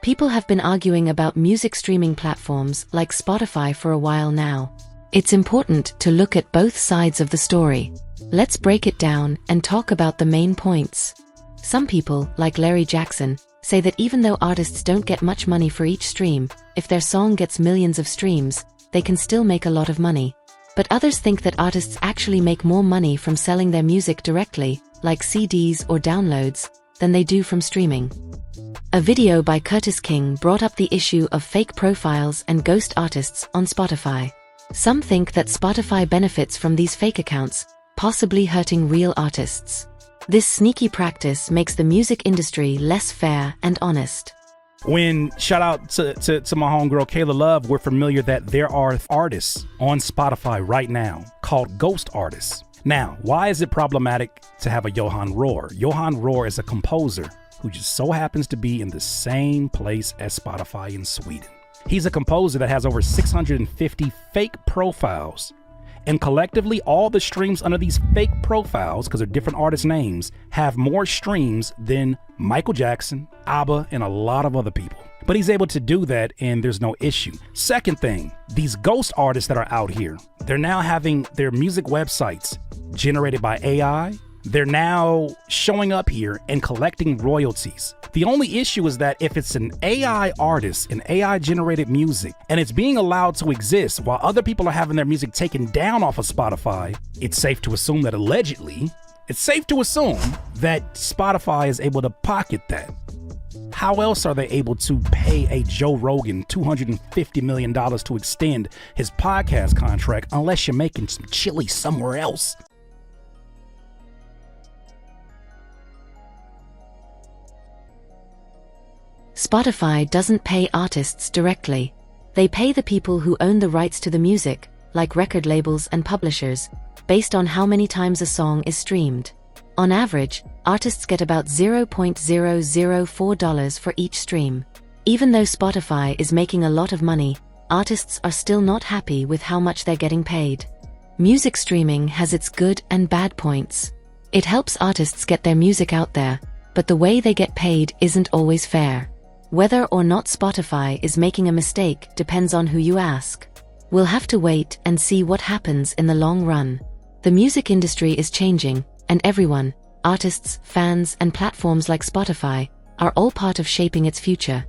People have been arguing about music streaming platforms like Spotify for a while now. It's important to look at both sides of the story. Let's break it down and talk about the main points. Some people, like Larry Jackson, say that even though artists don't get much money for each stream, if their song gets millions of streams, they can still make a lot of money. But others think that artists actually make more money from selling their music directly, like CDs or downloads, than they do from streaming. A video by Curtis King brought up the issue of fake profiles and ghost artists on Spotify. Some think that Spotify benefits from these fake accounts, possibly hurting real artists. This sneaky practice makes the music industry less fair and honest. Shout out to my homegirl Kayla Love, we're familiar that there are artists on Spotify right now called ghost artists. Now, why is it problematic to have a Johan Rohr? Johan Rohr is a composer who just so happens to be in the same place as Spotify in Sweden. He's a composer that has over 650 fake profiles. And collectively, all the streams under these fake profiles, because they're different artist names, have more streams than Michael Jackson, ABBA, and a lot of other people. But he's able to do that, and there's no issue. Second thing, these ghost artists that are out here, they're now having their music websites generated by AI. They're now showing up here and collecting royalties. The only issue is that if it's an AI artist, an AI generated music, and it's being allowed to exist while other people are having their music taken down off of Spotify, it's safe to assume that Spotify is able to pocket that. How else are they able to pay a Joe Rogan $250 million to extend his podcast contract unless you're making some chili somewhere else? Spotify doesn't pay artists directly. They pay the people who own the rights to the music, like record labels and publishers, based on how many times a song is streamed. On average, artists get about $0.004 for each stream. Even though Spotify is making a lot of money, artists are still not happy with how much they're getting paid. Music streaming has its good and bad points. It helps artists get their music out there, but the way they get paid isn't always fair. Whether or not Spotify is making a mistake depends on who you ask. We'll have to wait and see what happens in the long run. The music industry is changing, and everyone, artists, fans, and platforms like Spotify, are all part of shaping its future.